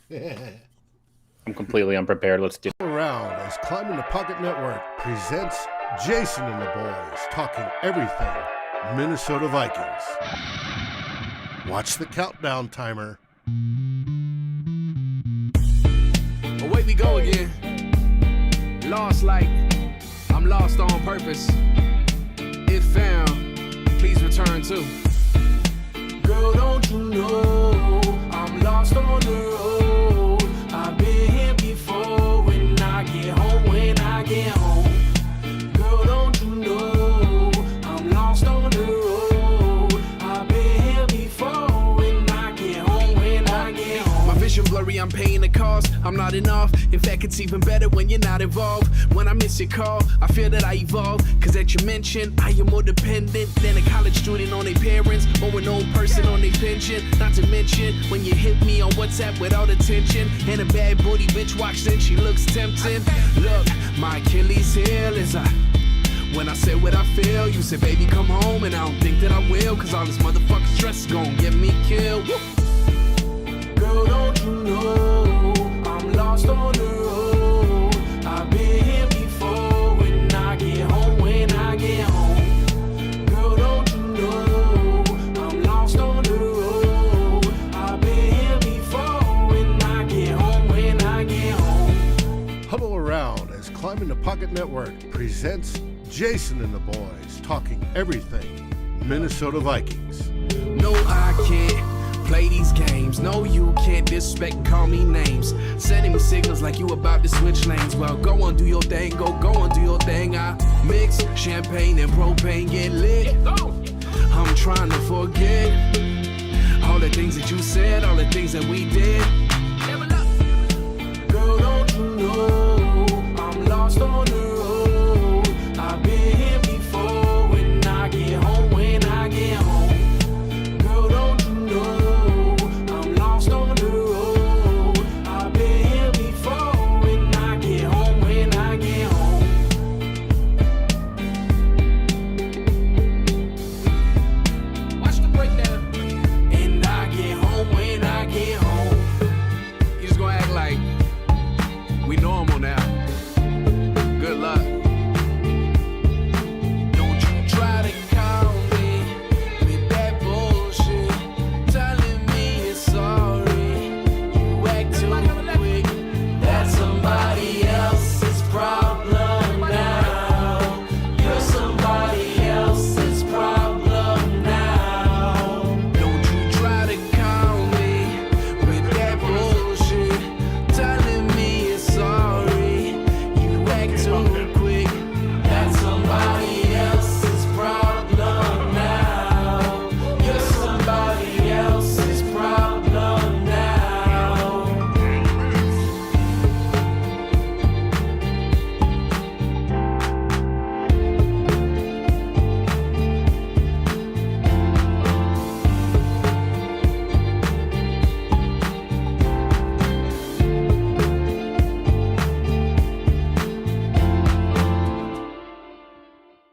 I'm completely unprepared. Let's do it. Around as Climbing the Pocket Network presents Jason and the boys talking everything Minnesota Vikings. Watch the countdown timer. Away we go again. Lost like I'm lost on purpose. If found, please return to. Girl, don't you know I'm lost on the road. I've been here before when I get home, Girl, don't you know I'm lost on the road. I've been here before when I get home, My vision blurry, I'm paying the cost. I'm not enough. In fact, it's even better when you're not involved. When I miss your call, I feel that I evolve. Cause as you mentioned, I am more dependent than a college student on their parents or an old person on their pension. Not to mention, when you hit me on WhatsApp without attention, and a bad booty bitch watch, then she looks tempting. Look, my Achilles heel is when I say what I feel, you say, baby, come home, and I don't think that I will, cause all this motherfucking stress is gonna get me killed. Girl, don't you know I'm lost on the road. I've been here before when I get home, Girl, don't you know I'm lost on the road. I've been here before when I get home, Huddle around as Climbing the Pocket Network presents Jason and the boys talking everything Minnesota Vikings. No, I can't play these games. No, you can't disrespect and call me names. Sending me signals like you about to switch lanes. Well, go on, do your thing. Go on, do your thing. I mix champagne and propane, get lit. I'm trying to forget all the things that you said, all the things that we did. Girl, don't you know I'm lost on the road. I've been here before when I get home, Girl, don't you know I'm lost on the road. I've been here before when I get home, Watch the breakdown. And I get home when I get home. You just gonna act like we normal now. Good luck. Don't you try to call me with that bullshit, telling me you're sorry. You act too quick. That's somebody else's problem now. You're somebody else's problem now. Don't you try to call me with that bullshit, telling me you're sorry. You act too quick. That's somebody else's problem now. You're somebody else's problem now.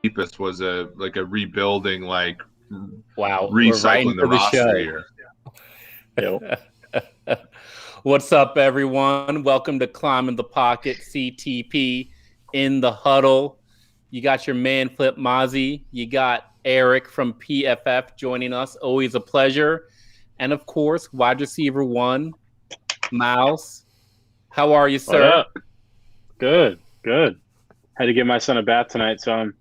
Deepest was a rebuilding, Wow. We're right recycling the into roster show. here. What's up, everyone? Welcome to Climbing the Pocket, CTP in the Huddle. You got your man, Flip Mazzi. You got Eric from PFF joining us. Always a pleasure. And, of course, wide receiver one, Myles. How are you, What sir? up? Good. Had to give my son a bath tonight, so I'm a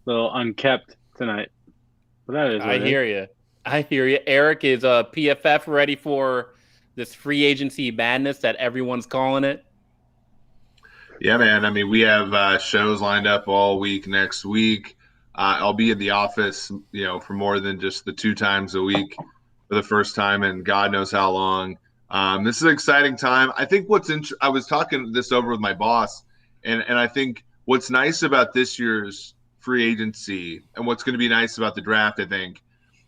little unkept tonight. But that is what I it is. hear you. Eric, is PFF ready for this free agency madness that everyone's calling it? Yeah, man. I mean, we have shows lined up all week next week. I'll be in the office, for more than just the 2 times a week for the first time in God knows how long. This is an exciting time. I think I was talking this over with my boss, and I think what's nice about this year's free agency and what's going to be nice about the draft, I think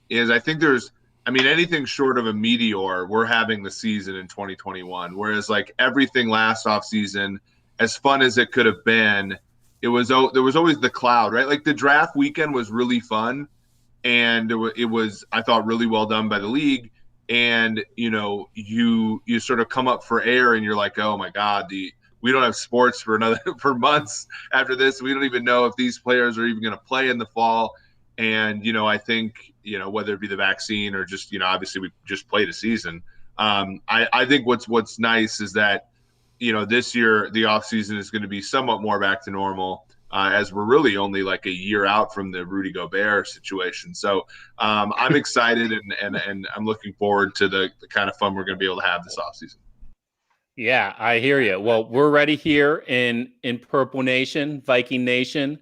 there's anything short of a meteor, we're having the season in 2021. Whereas everything last offseason, as fun as it could have been, there was always the cloud, right? The draft weekend was really fun, and it was, I thought, really well done by the league. and you sort of come up for air, and you're like, oh my God, we don't have sports for for months after this. We don't even know if these players are even going to play in the fall. And I think whether it be the vaccine or just obviously we just played a season. I think what's nice is that this year the offseason is going to be somewhat more back to normal, as we're really only like a year out from the Rudy Gobert situation. So I'm excited and I'm looking forward to the kind of fun we're going to be able to have this offseason. Yeah, I hear you. Well, we're ready here in Purple Nation, Viking Nation.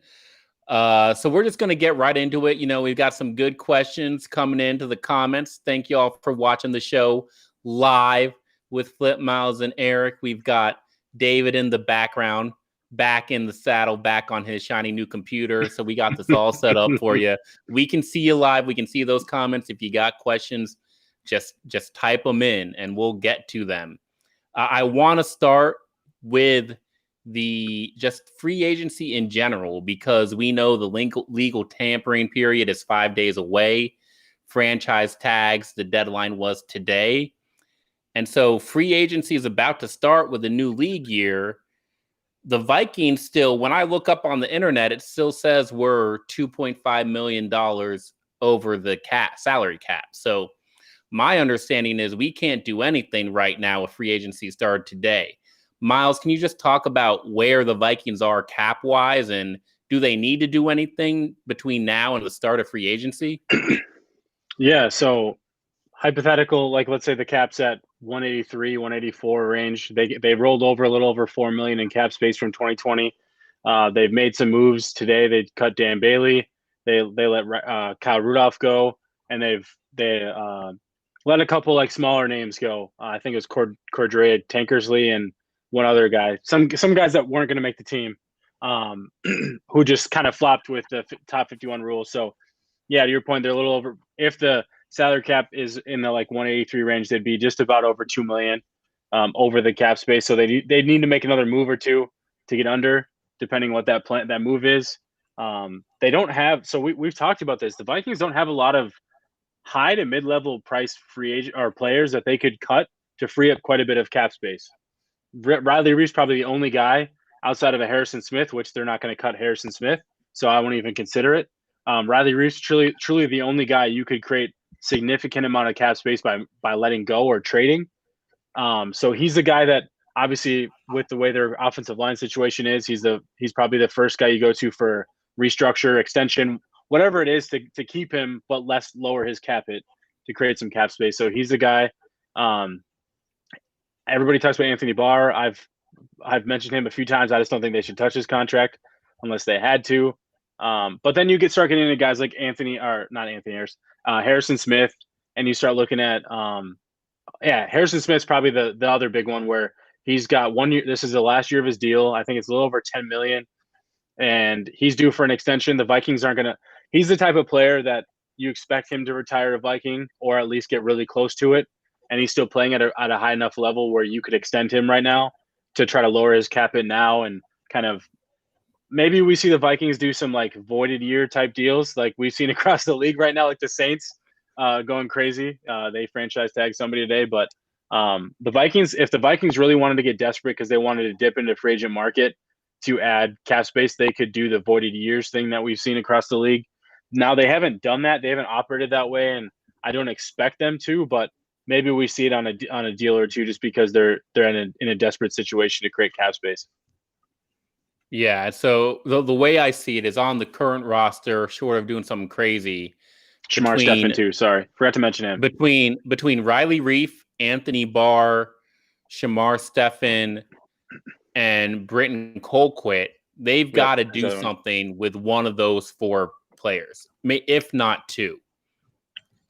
So we're just going to get right into it. We've got some good questions coming into the comments. Thank you all for watching the show live with Flip, Myles, and Eric. We've got David in the background, back in the saddle, back on his shiny new computer. So we got this all set up for you. We can see you live. We can see those comments. If you got questions, just type them in and we'll get to them. I want to start with the just free agency in general, because we know the legal tampering period is 5 days away. Franchise tags, the deadline was today. And so free agency is about to start with a new league year. The Vikings still, when I look up on the internet, it still says we're $2.5 million over the salary cap. So my understanding is we can't do anything right now if free agency started today. Myles, can you just talk about where the Vikings are cap-wise, and do they need to do anything between now and the start of free agency? Yeah, so hypothetical, like let's say the cap's at 183, 184 range. They rolled over a little over $4 million in cap space from 2020. They've made some moves today. They cut Dan Bailey. They let Kyle Rudolph go, and they let a couple like smaller names go. I think it was Cordea, Tankersly, and one other guy. Some guys that weren't going to make the team, who just kind of flopped with the top 51 rule. So, yeah, to your point, they're a little over. If the salary cap is in the like 183 range, they'd be just about over $2 million over the cap space. So they need to make another move or two to get under, depending what that move is. They don't have. So we've talked about this. The Vikings don't have a lot of high to mid-level price free agent or players that they could cut to free up quite a bit of cap space. Riley Reif's probably the only guy outside of a Harrison Smith, which they're not going to cut Harrison Smith, so I won't even consider it. Riley Reif's truly the only guy you could create significant amount of cap space by letting go or trading. So he's the guy that obviously, with the way their offensive line situation is, he's probably the first guy you go to for restructure, extension, whatever it is to keep him, but lower his cap hit to create some cap space. So he's the guy. Everybody talks about Anthony Barr. I've mentioned him a few times. I just don't think they should touch his contract unless they had to. But then you start getting into guys like Harrison Smith, and you start looking at Harrison Smith's probably the other big one where he's got 1 year. This is the last year of his deal. I think it's a little over $10 million, and he's due for an extension. The Vikings aren't gonna. He's the type of player that you expect him to retire a Viking or at least get really close to it. And he's still playing at a high enough level where you could extend him right now to try to lower his cap hit now, and kind of maybe we see the Vikings do some like voided year type deals like we've seen across the league right now, like the Saints going crazy. They franchise tag somebody today, but the Vikings, if the Vikings really wanted to get desperate because they wanted to dip into free agent market to add cap space, they could do the voided years thing that we've seen across the league. Now they haven't done that. They haven't operated that way, and I don't expect them to, but maybe we see it on a deal or two just because they're in a desperate situation to create cap space. Yeah, so the way I see it is on the current roster, short of doing something crazy. Shamar Stephen too. Sorry, forgot to mention him. Between Riley Reif, Anthony Barr, Shamar Stephen, and Britton Colquitt, they've got to do something with one of those four players, if not two.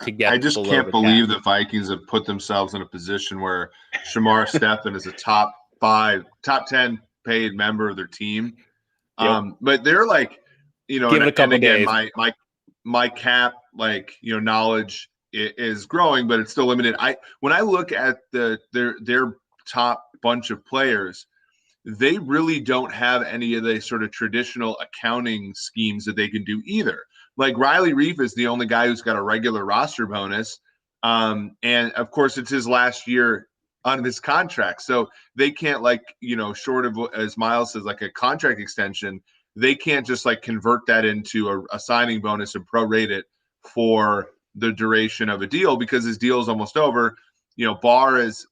I just can't believe the Vikings have put themselves in a position where Shamar Stephen is a top 10 paid member of their team. But they're like, give it a couple days. My cap, knowledge is growing, but it's still limited. When I look at their top bunch of players, they really don't have any of the sort of traditional accounting schemes that they can do either. Like Riley Reif is the only guy who's got a regular roster bonus. And of course, it's his last year on his contract. So they can't, like, short of, as Myles says, like a contract extension, they can't just like convert that into a signing bonus and prorate it for the duration of a deal, because his deal is almost over. Barr is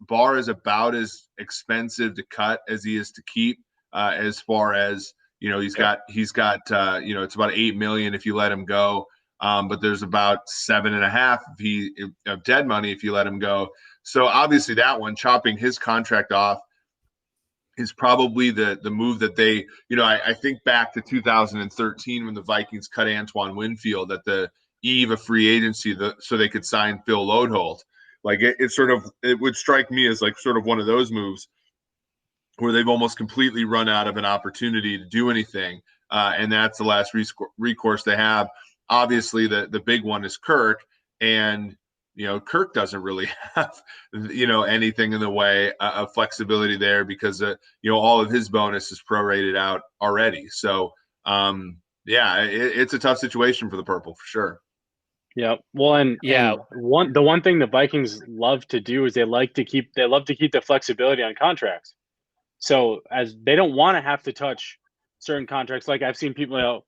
about as expensive to cut as he is to keep, as far as, he's got it's about $8 million if you let him go. But there's about 7.5 of dead money if you let him go. So obviously that one, chopping his contract off, is probably the move that they, I think back to 2013 when the Vikings cut Antoine Winfield at the eve of free agency, so they could sign Phil Lodeholt. Like it would strike me as like sort of one of those moves where they've almost completely run out of an opportunity to do anything. And that's the last recourse they have. Obviously the big one is Kirk, and Kirk doesn't really have anything in the way of flexibility there, because all of his bonus is prorated out already. So it's a tough situation for the Purple for sure. Yeah. Well, and the one thing the Vikings love to do is they love to keep the flexibility on contracts. So as they don't want to have to touch certain contracts, like I've seen people,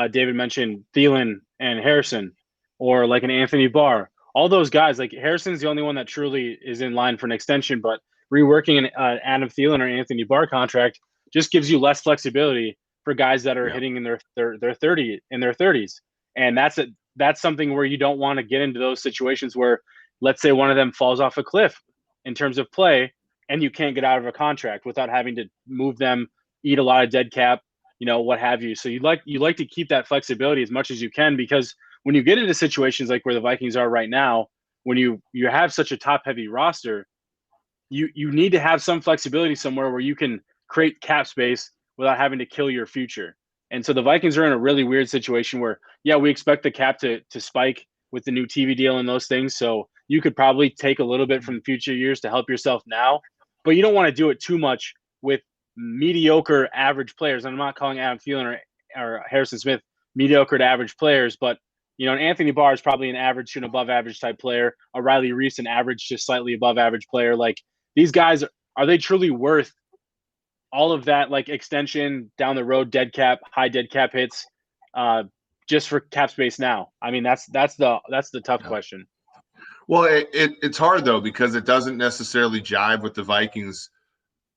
David mentioned Thielen and Harrison, or like an Anthony Barr. All those guys, like Harrison's the only one that truly is in line for an extension, but reworking an Adam Thielen or Anthony Barr contract just gives you less flexibility for guys that are hitting in their 30s. And that's something where you don't want to get into those situations where, let's say, one of them falls off a cliff in terms of play, and you can't get out of a contract without having to move them, eat a lot of dead cap, what have you. So you like to keep that flexibility as much as you can, because when you get into situations like where the Vikings are right now, when you have such a top heavy roster, you need to have some flexibility somewhere where you can create cap space without having to kill your future. And so the Vikings are in a really weird situation where, we expect the cap to spike with the new TV deal and those things. So you could probably take a little bit from future years to help yourself now, but you don't want to do it too much with mediocre average players. And I'm not calling Adam Thielen or Harrison Smith mediocre to average players, but an Anthony Barr is probably an average to an above average type player. A Riley Reese, an average to slightly above average player. Like, these guys, are they truly worth all of that, like, extension down the road, high dead cap hits, just for cap space now? I mean, that's the tough question. Well, it's hard though, because it doesn't necessarily jive with the Vikings'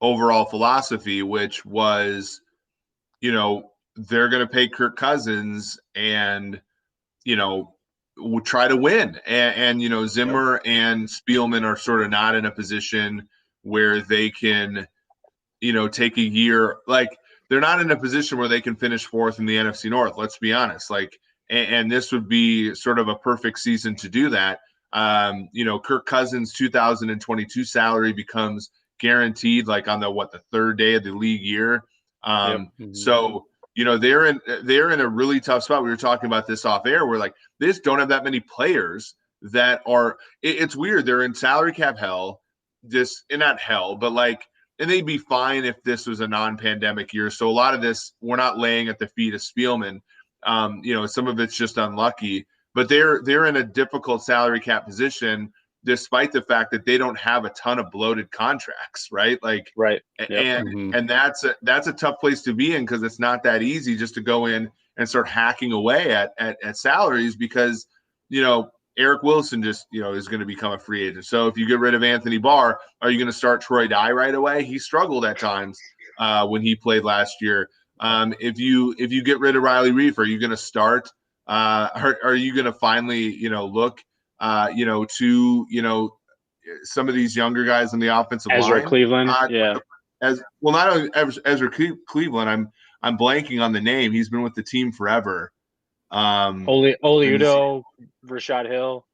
overall philosophy, which was, they're going to pay Kirk Cousins and we'll try to win. And Zimmer and Spielman are sort of not in a position where they can, take a year. Like, they're not in a position where they can finish fourth in the NFC North. Let's be honest. Like, and this would be sort of a perfect season to do that. Kirk Cousins' 2022 salary becomes guaranteed, like, on the third day of the league year. So, they're in a really tough spot. We were talking about this off air, where, like, they just don't have that many players that are. It's weird. They're in salary cap hell. Not hell, but like, and they'd be fine if this was a non-pandemic year. So a lot of this, we're not laying at the feet of Spielman. Some of it's just unlucky, but they're in a difficult salary cap position, despite the fact that they don't have a ton of bloated contracts, right? Like, right. And that's a tough place to be in, because it's not that easy just to go in and start hacking away at salaries, because, Eric Wilson just, is going to become a free agent. So if you get rid of Anthony Barr, are you going to start Troy Dye right away? He struggled at times when he played last year. If you get rid of Riley Reef, are you going to start? Are you going to finally, look to some of these younger guys in the offensive Ezra line? Cleveland, not only Ezra Cleveland. I'm blanking on the name. He's been with the team forever. Oli Udoh, Rashad Hill.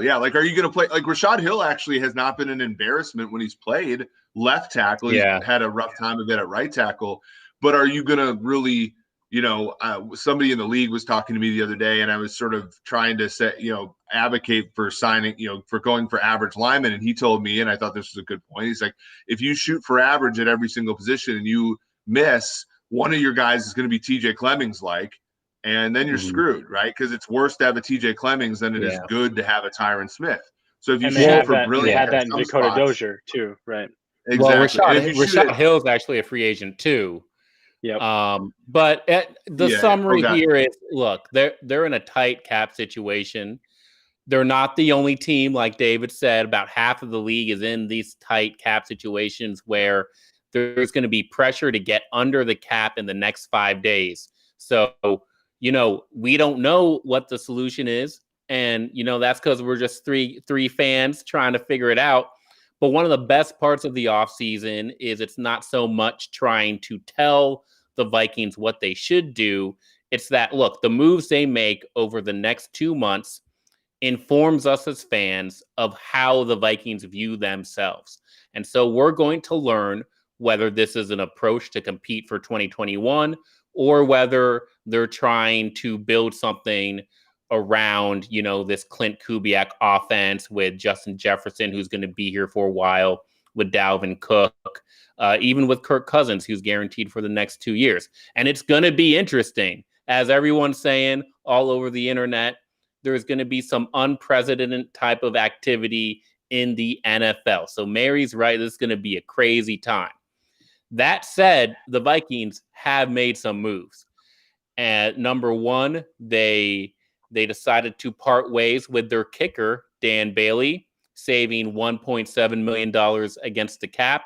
Yeah. Like, are you going to play? Like, Rashad Hill actually has not been an embarrassment when he's played left tackle. He's had a rough time of it at right tackle. But are you going to really, somebody in the league was talking to me the other day, and I was sort of trying to advocate for signing, for going for average linemen. And he told me, and I thought this was a good point, he's like, if you shoot for average at every single position and you miss, one of your guys is going to be TJ Clemmings, And then you're screwed, right? Because it's worse to have a TJ Clemmings than it is good to have a Tyron Smith. So if you shoot for brilliant, they had that in some Dakota spots, Dozier too, right? Exactly. Well, and if you Rashad Hill's actually a free agent too. Yep. But the summary okay. here is: look, they're in a tight cap situation. They're not the only team, like David said. About half of the league is in these tight cap situations where there's going to be pressure to get under the cap in the next 5 days. So, we don't know what the solution is. And, that's because we're just three fans trying to figure it out. But one of the best parts of the offseason is it's not so much trying to tell the Vikings what they should do. It's that, look, the moves they make over the next 2 months informs us as fans of how the Vikings view themselves. And so we're going to learn whether this is an approach to compete for 2021 or whether they're trying to build something around, this Clint Kubiak offense with Justin Jefferson, who's going to be here for a while, with Dalvin Cook, even with Kirk Cousins, who's guaranteed for the next 2 years. And it's going to be interesting. As everyone's saying all over the internet, there's going to be some unprecedented type of activity in the NFL. So Mary's right. This is going to be a crazy time. That said, the Vikings have made some moves. And number one, they decided to part ways with their kicker, Dan Bailey, saving $1.7 million against the cap.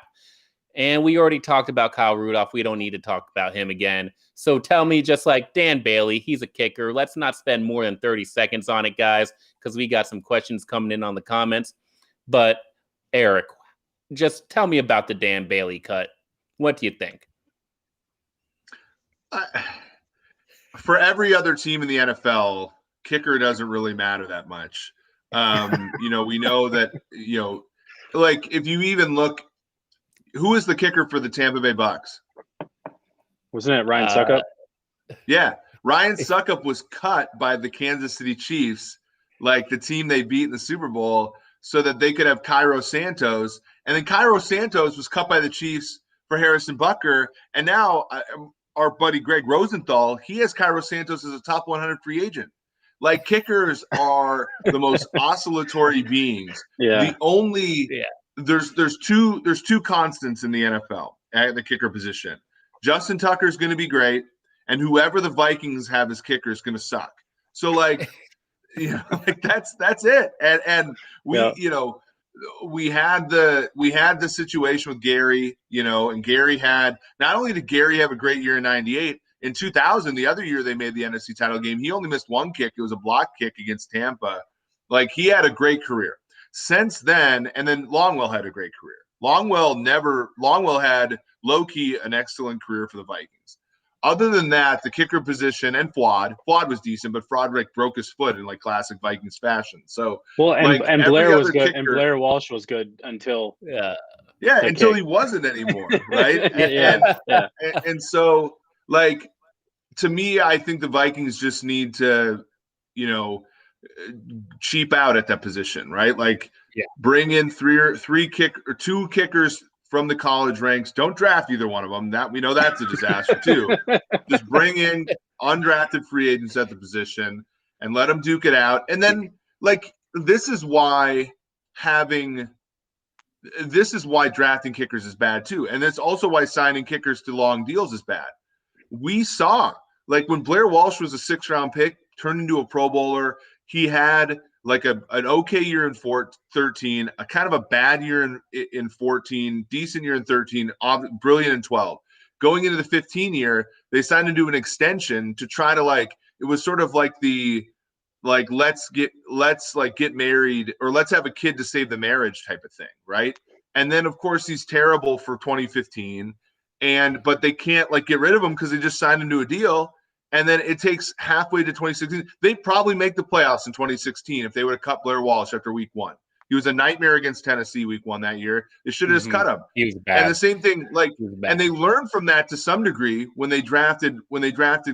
And we already talked about Kyle Rudolph. We don't need to talk about him again. So tell me, just like Dan Bailey, he's a kicker. Let's not spend more than 30 seconds on it, guys, because we got some questions coming in on the comments. But Eric, just tell me about the Dan Bailey cut. What do you think? For every other team in the NFL, kicker doesn't really matter that much. We know that, like if you even look, who is the kicker for the Tampa Bay Bucks? Wasn't it Ryan Suckup? Yeah. Ryan Suckup was cut by the Kansas City Chiefs, like the team they beat in the Super Bowl, so that they could have Cairo Santos. And then Cairo Santos was cut by the Chiefs for Harrison Butker. And now our buddy Greg Rosenthal, he has Cairo Santos as a top 100 free agent. Like kickers are the most oscillatory beings. Yeah. The only there's two constants in the NFL at the kicker position. Justin Tucker is going to be great, and whoever the Vikings have as kicker is going to suck. So like that's it. And we we had the situation with Gary, and Gary had, not only did Gary have a great year in 98, in 2000, the other year they made the NFC title game, he only missed one kick. It was a block kick against Tampa. Like, he had a great career. Since then, and then Longwell had a great career. Longwell had low-key an excellent career for the Vikings. Other than that, the kicker position and Fuad was decent, but Froderick broke his foot in like classic Vikings fashion. So and Blair was good, and Blair Walsh was good until until he wasn't anymore, right? And so, like, to me, I think the Vikings just need to, cheap out at that position, right? Like, bring in two kickers from the college ranks. Don't draft either one of them. That we know that's a disaster too. Just bring in undrafted free agents at the position and let them duke it out. And then, like, this is why drafting kickers is bad too. And it's also why signing kickers to long deals is bad. We saw, like, when Blair Walsh was a 6th-round pick, turned into a Pro Bowler, he had like an okay year in 13, a kind of a bad year in 14, decent year in 13, brilliant in 12. Going into the 15 year, they signed him to an extension to try to, like, it was sort of like let's get married, or let's have a kid to save the marriage type of thing, right? And then of course he's terrible for 2015, but they can't, like, get rid of him because they just signed him to a deal. And then it takes halfway to 2016. They'd probably make the playoffs in 2016 if they would have cut Blair Walsh after week 1. He was a nightmare against Tennessee week 1 that year. They should have just cut him. He was bad. And the same thing, like, and they learned from that to some degree when they drafted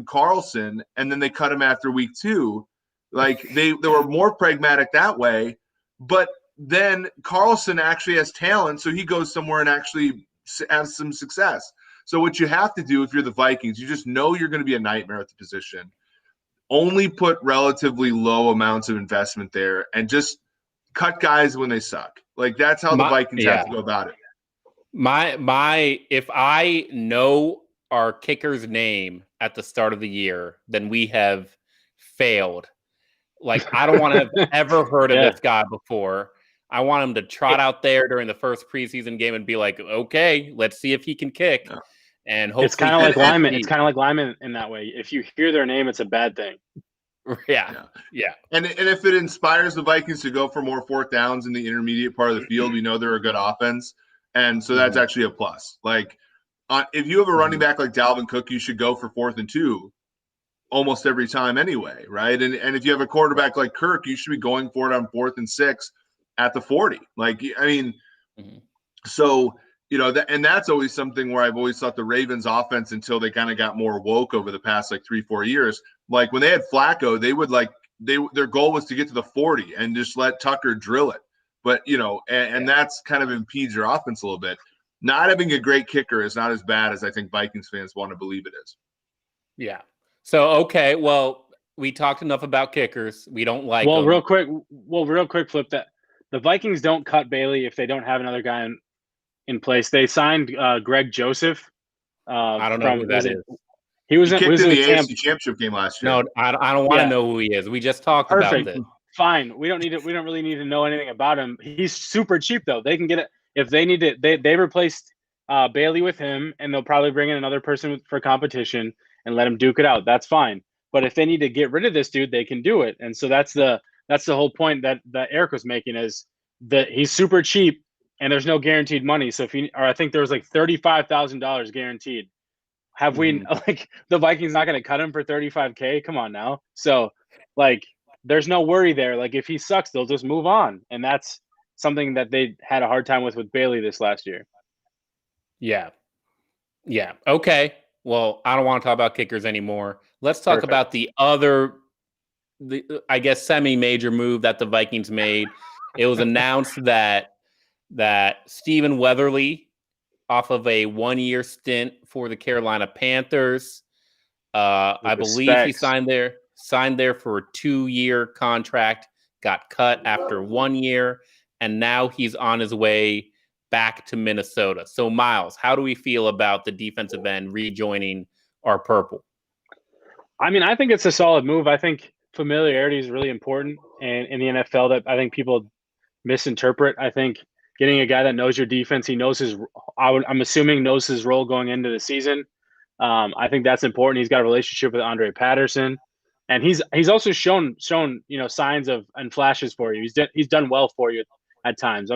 Carlson, and then they cut him after week 2. Like, they were more pragmatic that way. But then Carlson actually has talent, so he goes somewhere and actually has some success. So what you have to do if you're the Vikings, you just know you're going to be a nightmare at the position. only put relatively low amounts of investment there and just cut guys when they suck. Like that's how the Vikings have to go about it. If I know our kicker's name at the start of the year, then we have failed. Like, I don't want to have ever heard of this guy before. I want him to trot out there during the first preseason game and be like, okay, let's see if he can kick. Yeah. And hopefully it's kind of like linemen. It's kind of like linemen in that way. If you hear their name, it's a bad thing. Yeah. And if it inspires the Vikings to go for more fourth downs in the intermediate part of the field, we know they're a good offense. And so that's actually a plus. Like, if you have a running back like Dalvin Cook, you should go for 4th and 2 almost every time anyway, right? And if you have a quarterback like Kirk, you should be going for it on 4th and 6 at the 40. Like, I mean, so, you know, and that's always something where I've always thought the Ravens offense, until they kind of got more woke over the past like 3-4 years, like when they had Flacco, they would their goal was to get to the 40 and just let Tucker drill it. But, you know, and that's kind of impedes your offense a little bit. Not having a great kicker is not as bad as I think Vikings fans want to believe it is. Yeah. So, okay, well, we talked enough about kickers. We don't like them. Real quick, Flip, that the Vikings don't cut Bailey if they don't have another guy in place. They signed Greg Joseph. I don't know who that is. He was in the AFC Championship game last year. No, I don't want to know who he is. We just talked about this. Fine. We don't really need to know anything about him. He's super cheap though. They can get it if they need it. They replaced Bailey with him, and they'll probably bring in another person for competition and let him duke it out. That's fine. But if they need to get rid of this dude, they can do it. And so that's the whole point that Eric was making, is that he's super cheap and there's no guaranteed money. So I think there was like $35,000 guaranteed. Have we like the Vikings not going to cut him for $35K? Come on now. So like, there's no worry there. Like if he sucks, they'll just move on. And that's something that they had a hard time with Bailey this last year. Yeah. Yeah. Okay. Well, I don't want to talk about kickers anymore. Let's talk about the I guess, semi-major move that the Vikings made. It was announced that Stephen Weatherly, off of a 1-year stint for the Carolina Panthers, I believe he signed there for a 2-year contract, got cut after 1 year, and now he's on his way back to Minnesota. So, Myles, how do we feel about the defensive end rejoining our purple? I mean, I think it's a solid move. I think familiarity is really important in the NFL that I think people misinterpret. I think getting a guy that knows your defense, he knows I'm assuming knows his role going into the season. I think that's important. He's got a relationship with Andre Patterson, and he's also shown signs of and flashes for you. He's done well for you at times.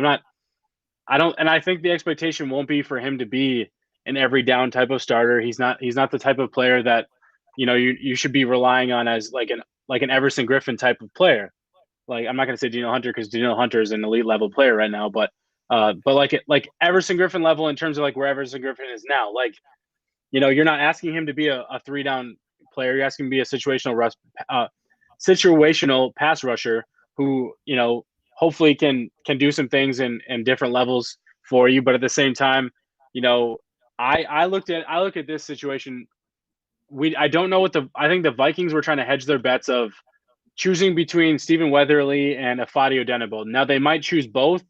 I think the expectation won't be for him to be an every down type of starter. He's not the type of player that you should be relying on as like an Everson Griffin type of player. Like, I'm not going to say Danielle Hunter because Danielle Hunter is an elite level player right now, but like Everson Griffin level in terms of like where Everson Griffin is now. Like, you're not asking him to be a 3-down player. You're asking him to be a situational pass rusher who, hopefully can do some things in different levels for you. But at the same time, I look at this situation. I don't know I think the Vikings were trying to hedge their bets of choosing between Stephen Weatherly and Ifeadi Odenigbo. Now they might choose both,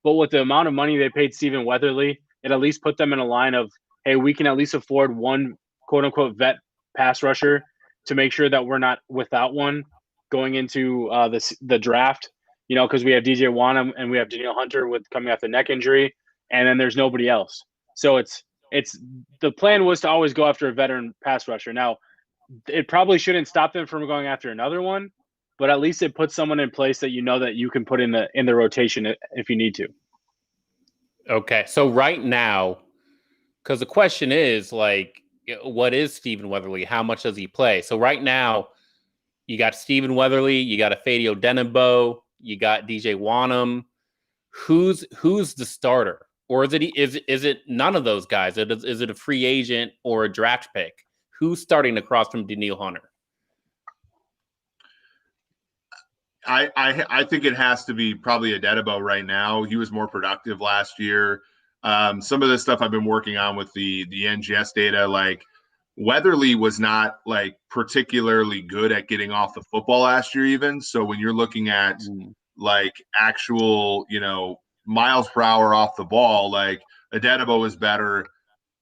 but with the amount of money they paid Stephen Weatherly, it at least put them in a line of, hey, we can at least afford one quote unquote vet pass rusher to make sure that we're not without one going into the draft. Because we have DJ Wanham and we have Danielle Hunter coming off the neck injury, and then there's nobody else. So it's the plan was to always go after a veteran pass rusher. Now, it probably shouldn't stop them from going after another one, but at least it puts someone in place that that you can put in the rotation if you need to. Okay, so right now, because the question is like, what is Stephen Weatherly? How much does he play? So right now, you got Stephen Weatherly, you got Ifeadi Odenigbo, you got DJ Wanham. Who's the starter? Or is it none of those guys? Is it a free agent or a draft pick? Who's starting across from Danielle Hunter? I think it has to be probably Odenigbo right now. He was more productive last year. Some of the stuff I've been working on with the NGS data, like Weatherly was not like particularly good at getting off the football last year even. So when you're looking at like actual, miles per hour off the ball, like Adenabo is better.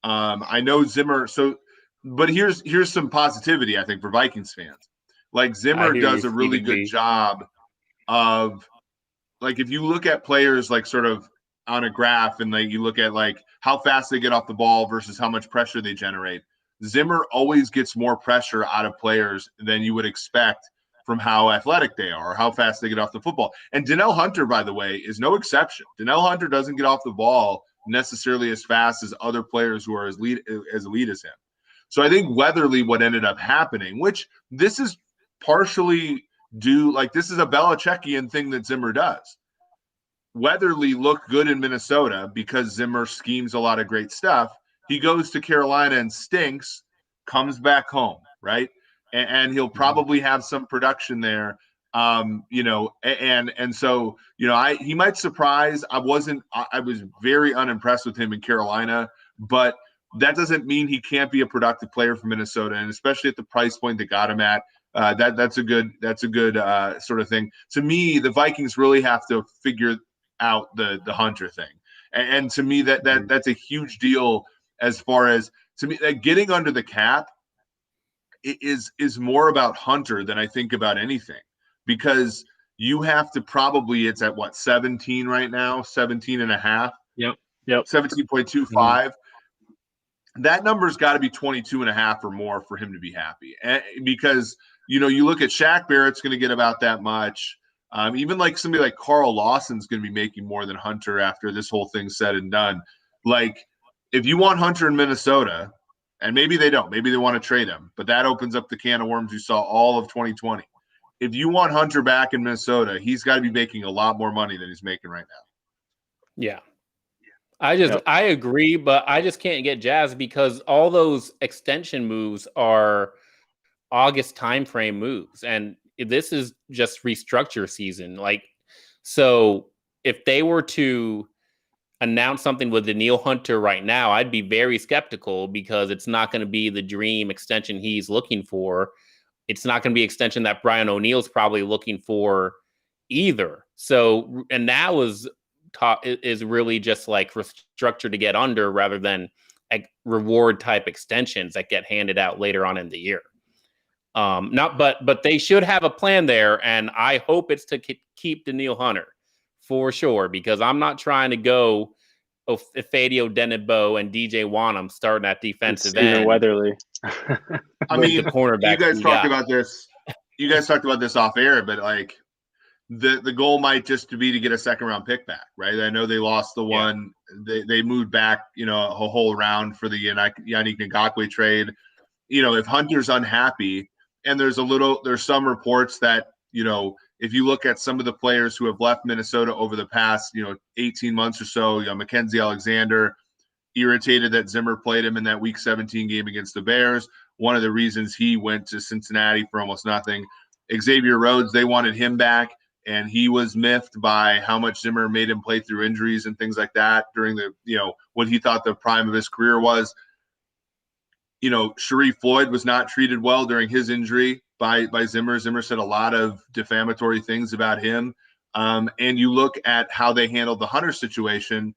I know Zimmer. So, but here's some positivity, I think, for Vikings fans. Like Zimmer does a really good job of, like, if you look at players like sort of on a graph and like you look at like how fast they get off the ball versus how much pressure they generate, Zimmer always gets more pressure out of players than you would expect from how athletic they are or how fast they get off the football. And Danielle Hunter, by the way, is no exception. Danielle Hunter doesn't get off the ball necessarily as fast as other players who are as elite as him. So I think Weatherly, what ended up happening, which this is partially due, like this is a Belichickian thing that Zimmer does. Weatherly looked good in Minnesota because Zimmer schemes a lot of great stuff. He goes to Carolina and stinks, comes back home, right? And he'll probably have some production there. And so, he might surprise. I was very unimpressed with him in Carolina, but that doesn't mean he can't be a productive player for Minnesota, and especially at the price point that got him at. That's a good sort of thing. To me, the Vikings really have to figure out the Hunter thing, and to me that's a huge deal. As far as, to me, that getting under the cap is more about Hunter than I think about anything, because you have to probably, it's at what, 17 right now, 17 and a half. Yep. 17.25. That number's got to be 22 and a half or more for him to be happy. Because, you look at Shaq Barrett's going to get about that much. Even like somebody like Carl Lawson's going to be making more than Hunter after this whole thing's said and done. Like, if you want Hunter in Minnesota, and maybe they don't, maybe they want to trade him, but that opens up the can of worms you saw all of 2020. If you want Hunter back in Minnesota, he's got to be making a lot more money than he's making right now. Yeah. I agree, but I just can't get jazzed because all those extension moves are August timeframe moves, and this is just restructure season. Like, so if they were to announce something with Danielle Hunter right now, I'd be very skeptical because it's not going to be the dream extension he's looking for. It's not going to be extension that Brian O'Neill's probably looking for either. So, and that is really just like restructure to get under rather than like reward type extensions that get handed out later on in the year. But they should have a plan there, and I hope it's to keep Danielle Hunter for sure, because I'm not trying to go Fadio Denebo and DJ Wanham starting at defensive end. Even Weatherly. I mean, you guys talked about this. You guys talked about this off air, but like the goal might just be to get a second round pick back, right? I know they lost the one. They moved back, a whole round for the Yannick Ngakoue trade. If Hunter's unhappy, and there's some reports that, if you look at some of the players who have left Minnesota over the past, 18 months or so, Mackenzie Alexander, irritated that Zimmer played him in that Week 17 game against the Bears. One of the reasons he went to Cincinnati for almost nothing. Xavier Rhodes, they wanted him back, and he was miffed by how much Zimmer made him play through injuries and things like that during the, what he thought the prime of his career was. Sharif Floyd was not treated well during his injury by Zimmer. Zimmer said a lot of defamatory things about him. And you look at how they handled the Hunter situation,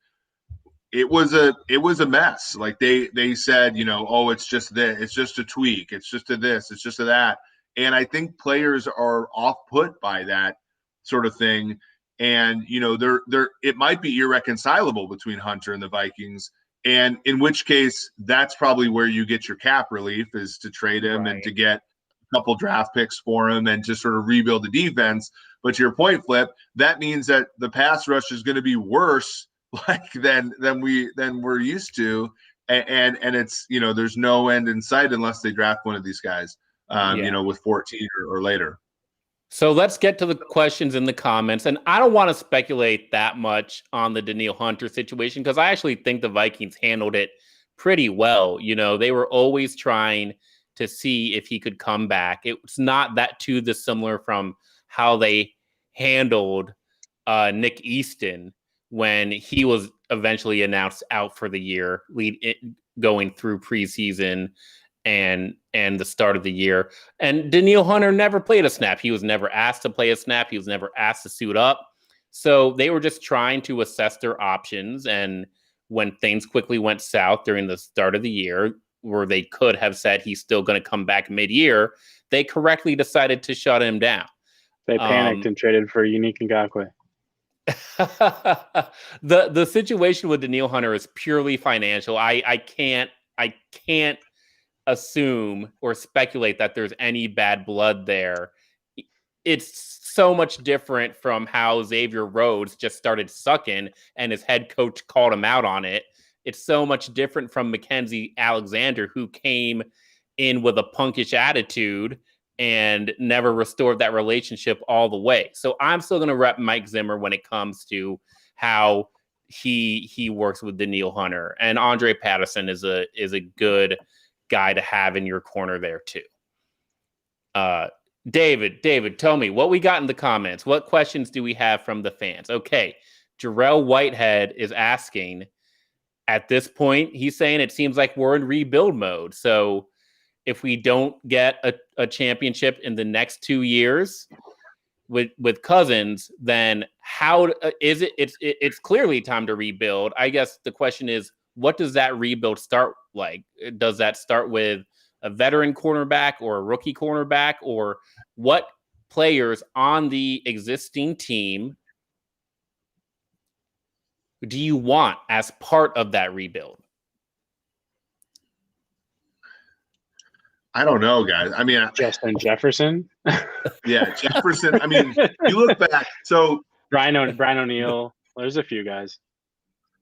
it was a mess. Like they said, it's just this, it's just a tweak, it's just a this, it's just a that. And I think players are off put by that sort of thing. And, it might be irreconcilable between Hunter and the Vikings. And in which case, that's probably where you get your cap relief, is to trade him and to get a couple draft picks for him and just sort of rebuild the defense. But to your point, Flip, that means that the pass rush is going to be worse than we're used to. And it's, there's no end in sight unless they draft one of these guys, with 14 or later. So let's get to the questions in the comments. And I don't want to speculate that much on the Danielle Hunter situation, because I actually think the Vikings handled it pretty well. They were always trying to see if he could come back. It's not that too dissimilar from how they handled Nick Easton when he was eventually announced out for the year, going through preseason. and the start of the year. And Danielle Hunter never played a snap. He was never asked to play a snap. He was never asked to suit up. So they were just trying to assess their options. And when things quickly went south during the start of the year, where they could have said he's still going to come back mid-year, they correctly decided to shut him down. They panicked and traded for Unique Ngakoue. The situation with Danielle Hunter is purely financial. I can't assume or speculate that there's any bad blood there. It's so much different from how Xavier Rhodes just started sucking and his head coach called him out on it. It's so much different from Mackenzie Alexander, who came in with a punkish attitude and never restored that relationship all the way. So I'm still going to rep Mike Zimmer when it comes to how he works with Danielle Hunter. And Andre Patterson is a good guy to have in your corner there too. David, tell me what we got in the comments. What questions do we have from the fans? Okay, Jarrell Whitehead is asking, at this point, he's saying it seems like we're in rebuild mode. So if we don't get a championship in the next 2 years with Cousins, then how is it? It's clearly time to rebuild. I guess the question is, what does that rebuild start like? Does that start with a veteran cornerback or a rookie cornerback, or what players on the existing team do you want as part of that rebuild? I don't know, guys. I mean, Justin Jefferson. Yeah, Jefferson. I mean, you look back. So Brian O'Neill. There's a few guys.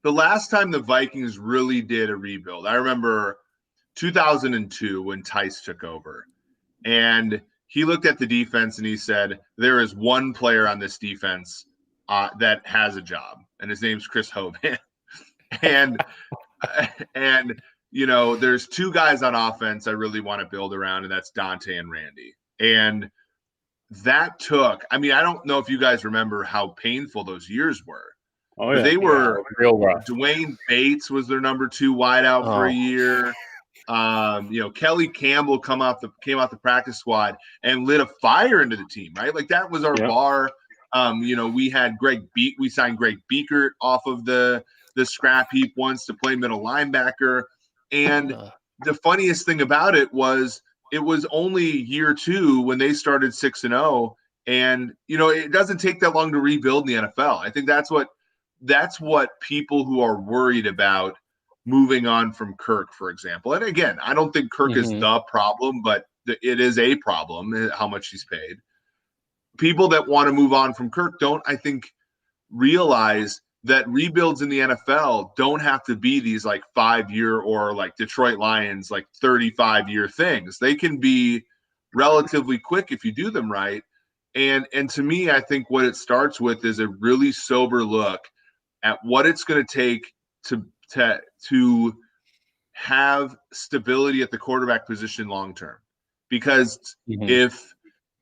The last time the Vikings really did a rebuild, I remember 2002 when Tice took over. And he looked at the defense and he said, there is one player on this defense that has a job, and his name's Chris Hoban. and you know, there's two guys on offense I really want to build around, and that's Dante and Randy. And that took, I mean, I don't know if you guys remember how painful those years were. Oh, yeah. They were real rough. Dwayne Bates was their number 2 wideout for a year. You know, Kelly Campbell came off the practice squad and lit a fire into the team, right? Like that was our bar. You know, we signed Greg Beekert off of the scrap heap once to play middle linebacker. And the funniest thing about it was only year 2 when they started 6-0. And, you know, it doesn't take that long to rebuild in the NFL. I think that's what people who are worried about moving on from Kirk, for example. And again, I don't think Kirk is the problem, but it is a problem how much he's paid. People that want to move on from Kirk don't, I think, realize that rebuilds in the NFL don't have to be these like 5-year or like Detroit Lions, like 35-year things. They can be relatively quick if you do them right. And to me, I think what it starts with is a really sober look at what it's going to take to have stability at the quarterback position long term. Because if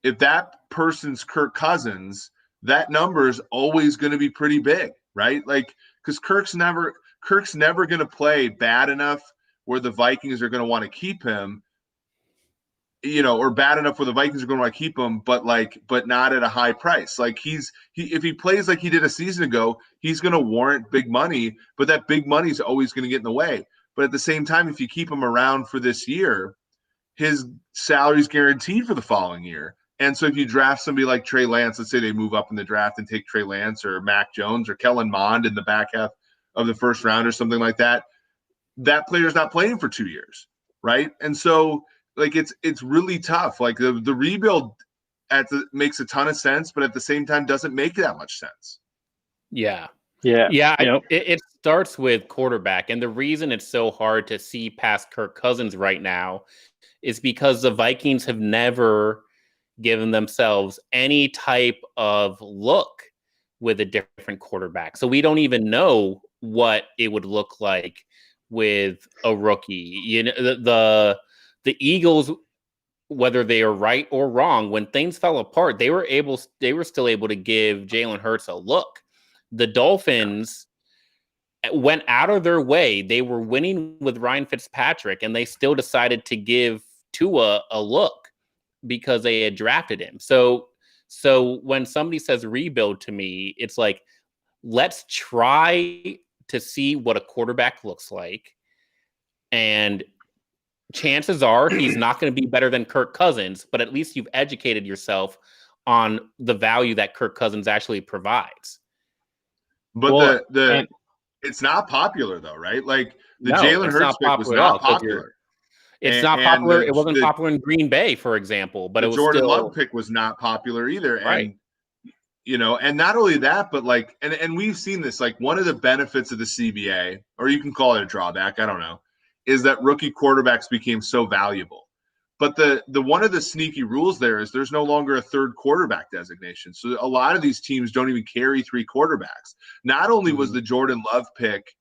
that person's Kirk Cousins, that number is always going to be pretty big, right? Like, because Kirk's never going to play bad enough where the Vikings are going to want to keep him, you know, or bad enough where the Vikings are going to want to keep him, but not at a high price. Like if he plays like he did a season ago, he's going to warrant big money, but that big money is always going to get in the way. But at the same time, if you keep him around for this year, his salary is guaranteed for the following year. And so if you draft somebody like Trey Lance, let's say they move up in the draft and take Trey Lance or Mac Jones or Kellen Mond in the back half of the first round or something like that, that player's not playing for 2 years, right? And so like it's really tough. Like the rebuild makes a ton of sense, but at the same time doesn't make that much sense. Yeah. Yep. It starts with quarterback, and the reason it's so hard to see past Kirk Cousins right now is because the Vikings have never given themselves any type of look with a different quarterback. So we don't even know what it would look like with a rookie. You know, the Eagles, whether they are right or wrong, when things fell apart, they were still able to give Jalen Hurts a look. The Dolphins went out of their way. They were winning with Ryan Fitzpatrick, and they still decided to give Tua a look because they had drafted him. So when somebody says rebuild to me, it's like, let's try to see what a quarterback looks like. And chances are he's not going to be better than Kirk Cousins, but at least you've educated yourself on the value that Kirk Cousins actually provides. But it's not popular though, right? Like the Jalen Hurts pick was not popular. It's not popular. It wasn't popular in Green Bay, for example, but it was Jordan still... Love pick was not popular either. Right. And, and not only that, but like, and we've seen this, like one of the benefits of the CBA, or you can call it a drawback, I don't know, is that rookie quarterbacks became so valuable. But the one of the sneaky rules there is there's no longer a third quarterback designation. So a lot of these teams don't even carry three quarterbacks. Not only was the Jordan Love pick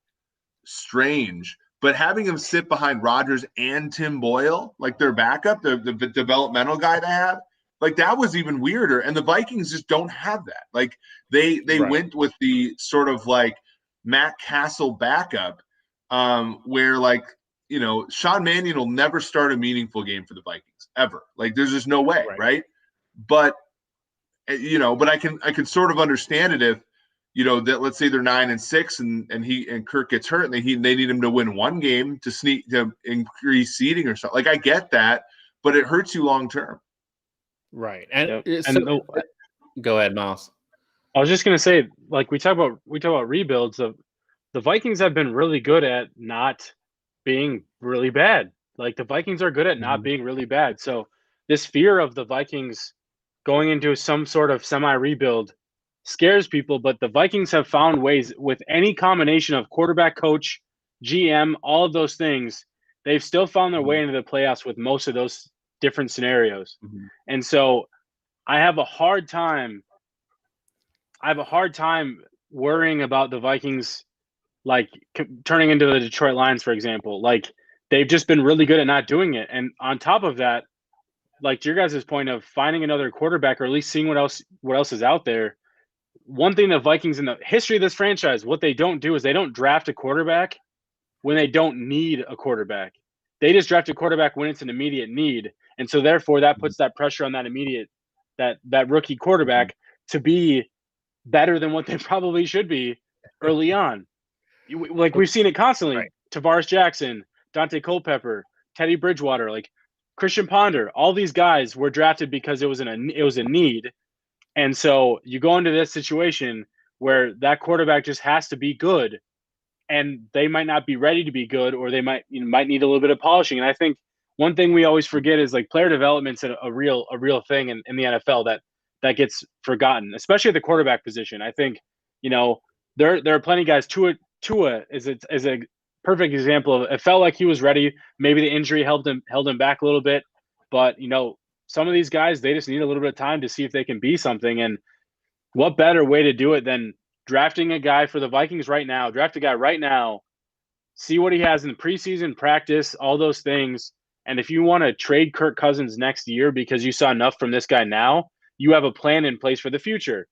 strange, but having him sit behind Rodgers and Tim Boyle, like their backup, the developmental guy they had, like that was even weirder. And the Vikings just don't have that. Like they went with the sort of like Matt Castle backup, where like, Sean Mannion will never start a meaningful game for the Vikings ever. Like there's just no way, right? But but I can sort of understand it if that let's say they're 9-6 and Kirk gets hurt and they need him to win one game to increase seeding or something. Like I get that, but it hurts you long term. Right. And go ahead, Myles. I was just gonna say, like we talk about rebuilds. The Vikings have been really good at not being really bad. Like the Vikings are good at not being really bad. So this fear of the Vikings going into some sort of semi-rebuild scares people, but the Vikings have found ways with any combination of quarterback, coach, GM, all of those things, they've still found their way into the playoffs with most of those different scenarios. And so I have a hard time worrying about the Vikings like turning into the Detroit Lions, for example. Like they've just been really good at not doing it. And on top of that, like to your guys' point of finding another quarterback or at least seeing what else is out there. One thing the Vikings in the history of this franchise, what they don't do is they don't draft a quarterback when they don't need a quarterback. They just draft a quarterback when it's an immediate need. And so therefore that puts that pressure on that immediate, that rookie quarterback to be better than what they probably should be early on. Like we've seen it constantly. Right. Tavares Jackson, Dante Culpepper, Teddy Bridgewater, like Christian Ponder, all these guys were drafted because it was a need. And so you go into this situation where that quarterback just has to be good, and they might not be ready to be good, or they might need a little bit of polishing. And I think one thing we always forget is like player development's a real thing in the NFL that gets forgotten, especially at the quarterback position. I think there are plenty of guys. Tua is a perfect example of it. Felt like he was ready. Maybe the injury held him back a little bit, but some of these guys, they just need a little bit of time to see if they can be something. And what better way to do it than drafting a guy for the Vikings right now? Draft a guy right now, see what he has in preseason, practice, all those things. And if you want to trade Kirk Cousins next year because you saw enough from this guy now, you have a plan in place for the future.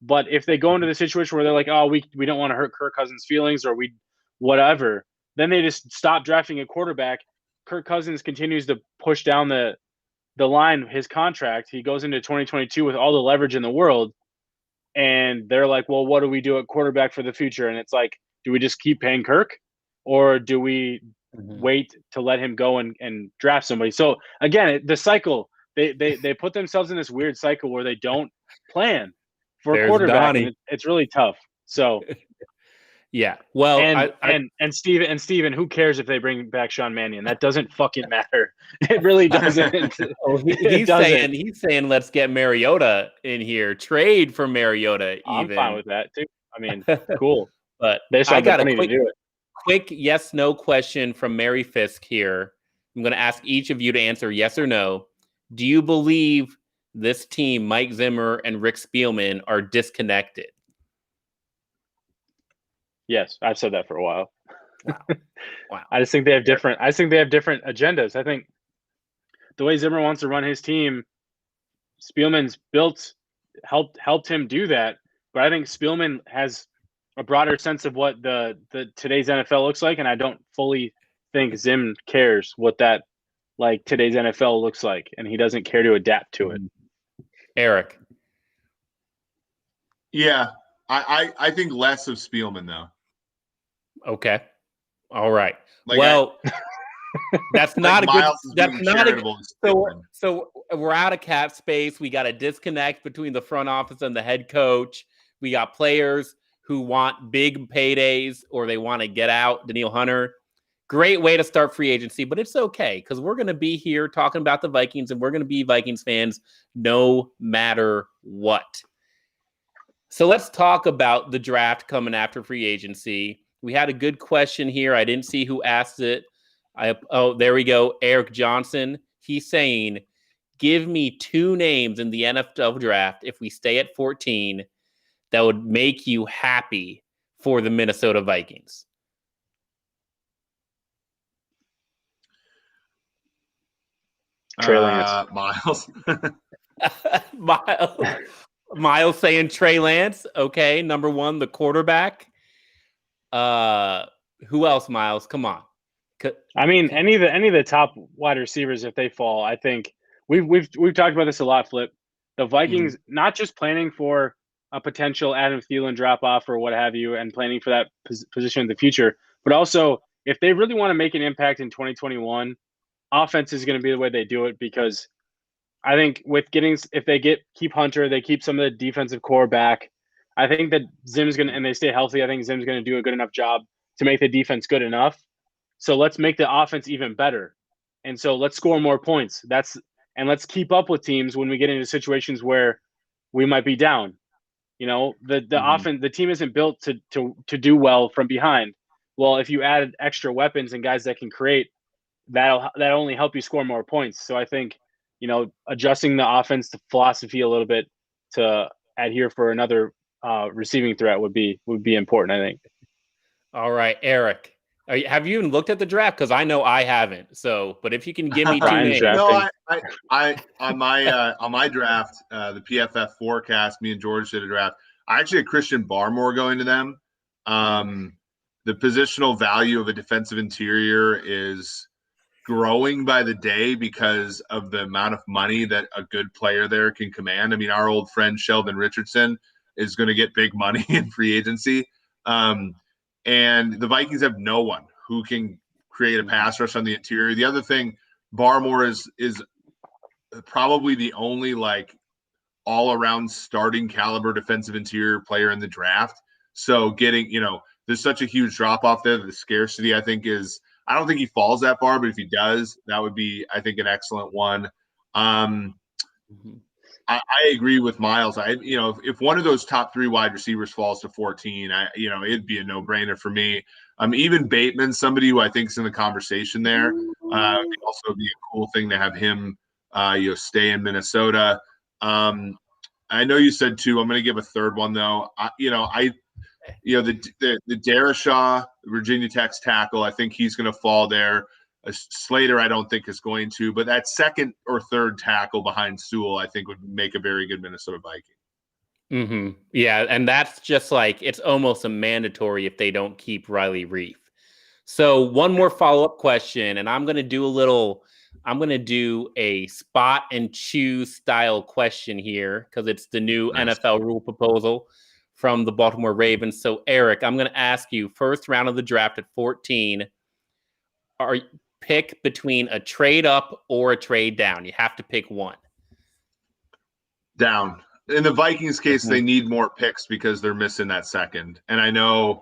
But if they go into the situation where they're like, oh, we don't want to hurt Kirk Cousins' feelings or whatever, then they just stop drafting a quarterback. Kirk Cousins continues to push down the line, his contract. He goes into 2022 with all the leverage in the world. And they're like, well, what do we do at quarterback for the future? And it's like, do we just keep paying Kirk, or do we wait to let him go and draft somebody? So again, the cycle, they put themselves in this weird cycle where they don't plan for a quarterback. And it's really tough. So yeah. Well, and Steven, who cares if they bring back Sean Mannion? That doesn't fucking matter. It really doesn't. He's saying let's get Mariota in here. Trade for Mariota. I'm fine with that too. I mean, cool. But I got a quick yes/no question from Mary Fisk here. I'm going to ask each of you to answer yes or no. Do you believe this team, Mike Zimmer and Rick Spielman, are disconnected? Yes, I've said that for a while. Wow. I just think they have different agendas. I think the way Zimmer wants to run his team, Spielman's helped him do that. But I think Spielman has a broader sense of what the today's NFL looks like, and I don't fully think Zim cares what that like today's NFL looks like, and he doesn't care to adapt to it. Eric. Yeah, I think less of Spielman though. Okay. All right. Like well, that's not like a good. Myles is That's being not charitable a. to Spielman. So we're out of cap space. We got a disconnect between the front office and the head coach. We got players who want big paydays or they want to get out. Daniil Hunter, great way to start free agency, but it's okay because we're going to be here talking about the Vikings and we're going to be Vikings fans no matter what. So let's talk about the draft coming after free agency. We had a good question here. I didn't see who asked it. There we go. Eric Johnson. He's saying, give me 2 names in the NFL draft if we stay at 14 that would make you happy for the Minnesota Vikings. Trey Lance. Myles. Myles saying Trey Lance. Okay, number 1, the quarterback. Who else, Myles? Come on. I mean, any of the top wide receivers, if they fall, I think we've talked about this a lot, Flip. The Vikings not just planning for a potential Adam Thielen drop off or what have you, and planning for that position in the future, but also if they really want to make an impact in 2021, offense is going to be the way they do it, because I think if they keep Hunter, they keep some of the defensive core back. I think that Zim's going to, and they stay healthy, I think Zim's going to do a good enough job to make the defense good enough. So let's make the offense even better. And so let's score more points. And let's keep up with teams when we get into situations where we might be down. You know, the offense, the team isn't built to do well from behind. Well, if you add extra weapons and guys that can create, that'll only help you score more points. So I think, you know, adjusting the offense to philosophy a little bit to adhere for another receiving threat would be important, I think. All right, Eric. Have you even looked at the draft? Because I know I haven't. So, but if you can give me 2 names. No, I on my draft, the PFF forecast, me and George did a draft. I actually had Christian Barmore going to them. The positional value of a defensive interior is growing by the day because of the amount of money that a good player there can command. I mean, our old friend Sheldon Richardson is going to get big money in free agency. And the Vikings have no one who can create a pass rush on the interior. The other thing, Barmore is probably the only like all-around starting caliber defensive interior player in the draft. So getting, you know, there's such a huge drop-off there. The scarcity, I think, is – I don't think he falls that far, but if he does, that would be, I think, an excellent one. I agree with Myles. If one of those top 3 wide receivers falls to 14, it'd be a no-brainer for me. Even Bateman, somebody who I think is in the conversation there, would also be a cool thing to have him, stay in Minnesota. I know you said 2. I'm going to give a third one though. The Darashaw, Virginia Tech's tackle, I think he's going to fall there. Slater, I don't think is going to, but that second or third tackle behind Sewell, I think would make a very good Minnesota Viking. Yeah, and that's just like, it's almost a mandatory if they don't keep Riley Reif. So one more follow-up question, and I'm going to do a spot and choose style question here because it's the new NFL rule proposal from the Baltimore Ravens. So Eric, I'm going to ask you, first round of the draft at 14, pick between a trade up or a trade down. You have to pick one. Down. In the Vikings case, they need more picks because they're missing that second. And I know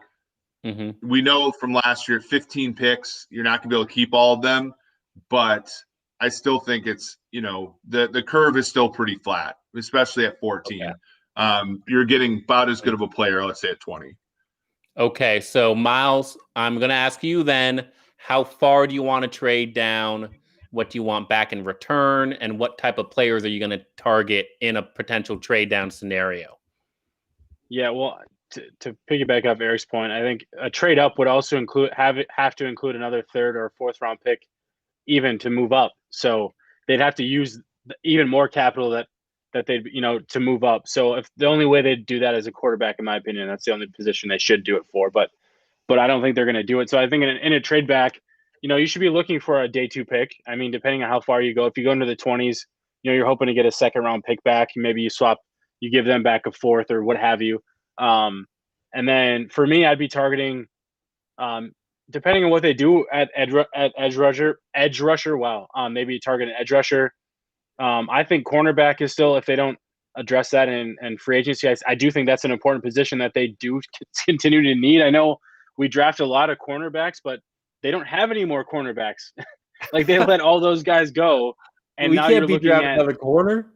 we know from last year, 15 picks, you're not going to be able to keep all of them. But I still think it's, the curve is still pretty flat, especially at 14. Okay. You're getting about as good of a player, let's say, at 20. Okay, so Myles, I'm going to ask you then, how far do you want to trade down? What do you want back in return? And what type of players are you going to target in a potential trade down scenario? Yeah, well, to piggyback off Eric's point, I think a trade up would also have to include another third or fourth round pick even to move up. So they'd have to use even more capital that that they to move up. So if the only way they'd do that as a quarterback, in my opinion, that's the only position they should do it for. But I don't think they're going to do it. So I think in a trade back, you should be looking for a day 2 pick. I mean, depending on how far you go, if you go into the 20s, you're hoping to get a 2nd round pick back. Maybe you give them back a 4th or what have you. And then for me, I'd be targeting, depending on what they do at edge rusher. Wow. Maybe target an edge rusher. I think cornerback is still, if they don't address that in free agency, I do think that's an important position that they do continue to need. I know we draft a lot of cornerbacks, but they don't have any more cornerbacks. Like they let all those guys go, and we now can't you're be looking drafting at another corner.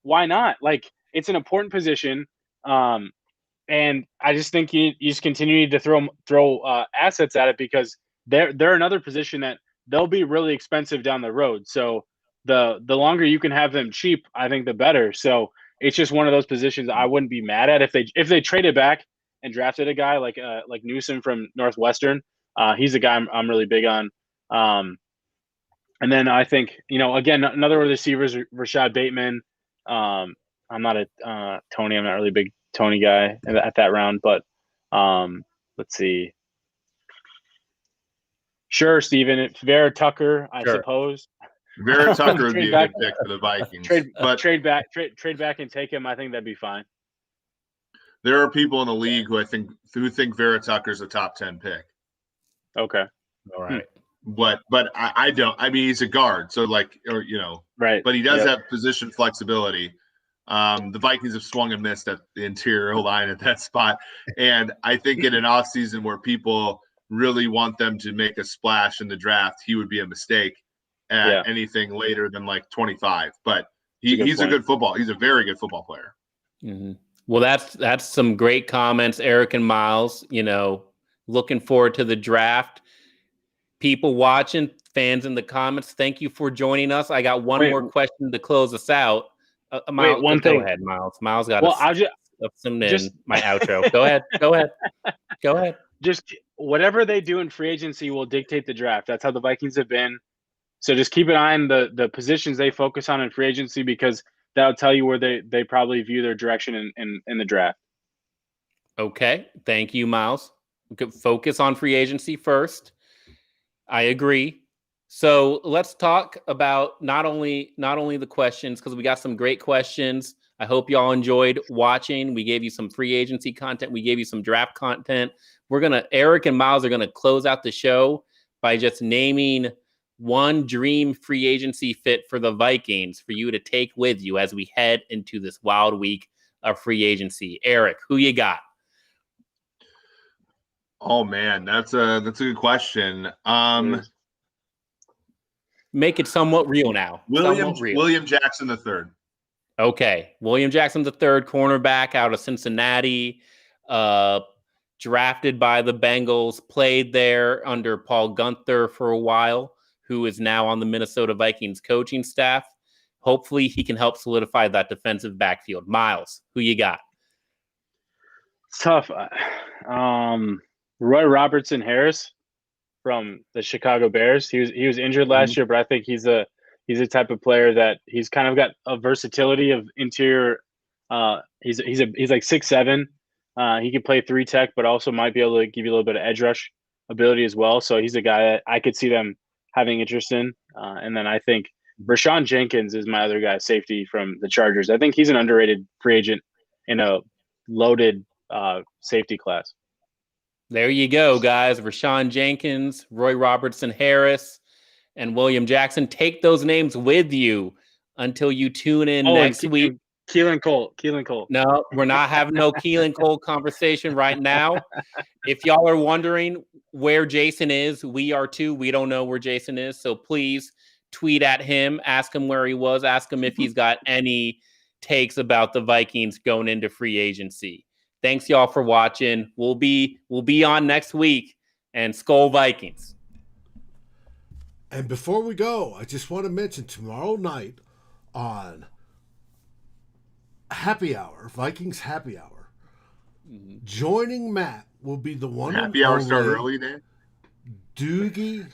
Why not? Like it's an important position, and I just think you just continue to throw assets at it because they're another position that they'll be really expensive down the road. So the longer you can have them cheap, I think the better. So it's just one of those positions I wouldn't be mad at if they traded back and drafted a guy like Newsom from Northwestern. He's a guy I'm really big on. And then I think, again, another receiver is Rashad Bateman. I'm not Tony. I'm not really a big Tony guy at that round, but let's see. Sure, Steven. Vera Tucker, I suppose. Vera Tucker would be a good pick for the Vikings. Trade back and take him. I think that'd be fine. There are people in the league who think Vera Tucker's a top 10 pick. Okay. All right. But I don't. I mean, he's a guard, so right. But he does have position flexibility. The Vikings have swung and missed at the interior line at that spot, and I think in an offseason where people really want them to make a splash in the draft, he would be a mistake at anything later than like 25. But he's a good football. He's a very good football player. Mm-hmm. Well, that's some great comments, Eric and Myles. Looking forward to the draft. People watching, fans in the comments, thank you for joining us. I got one more question to close us out. Myles, go ahead, Myles. Myles got some in my outro. Go ahead. Go ahead. Just whatever they do in free agency will dictate the draft. That's how the Vikings have been. So just keep an eye on the positions they focus on in free agency because that'll tell you where they probably view their direction in the draft. Okay. Thank you, Myles. Focus on free agency first. I agree. So let's talk about not only the questions, because we got some great questions. I hope y'all enjoyed watching. We gave you some free agency content. We gave you some draft content. Eric and Myles are going to close out the show by just naming one dream free agency fit for the Vikings for you to take with you as we head into this wild week of free agency. Eric, who you got? Oh man, that's a good question. Make it somewhat real now. William Jackson III. Okay, William Jackson III, cornerback out of Cincinnati, drafted by the Bengals, played there under Paul Gunther for a while, who is now on the Minnesota Vikings coaching staff. Hopefully, he can help solidify that defensive backfield. Myles, who you got? It's tough. Roy Robertson Harris from the Chicago Bears. He was injured last year, but I think he's a type of player that he's kind of got a versatility of interior. He's like 6'7". He can play 3 tech, but also might be able to give you a little bit of edge rush ability as well. So he's a guy that I could see them having interest in. And then I think Rashawn Jenkins is my other guy, safety from the Chargers. I think he's an underrated free agent in a loaded safety class. There you go, guys. Rashawn Jenkins, Roy Robertson Harris, and William Jackson. Take those names with you until you tune in next week. Keelan Cole. No, we're not having no Keelan Cole conversation right now. If y'all are wondering where Jason is, we are too. We don't know where Jason is. So please tweet at him, ask him where he was, ask him if he's got any takes about the Vikings going into free agency. Thanks y'all for watching. We'll be on next week, and Skol Vikings. And before we go, I just want to mention tomorrow night on Happy Hour, Vikings Happy Hour, joining Matt will be the one Happy Hour start early, Dan? Doogie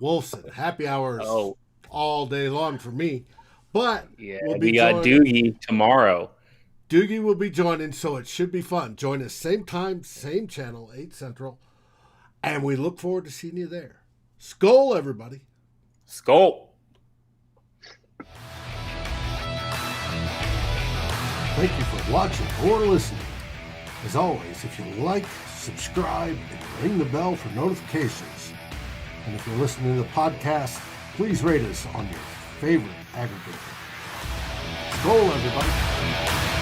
Wolfson. Happy Hours all day long for me. But we'll be we got Doogie tomorrow. Doogie will be joining, so it should be fun. Join us same time, same channel, 8 Central. And we look forward to seeing you there. Skol, everybody. Skol. Thank you for watching or listening. As always, if you like, subscribe, and ring the bell for notifications. And if you're listening to the podcast, please rate us on your favorite aggregator. Skol, everybody.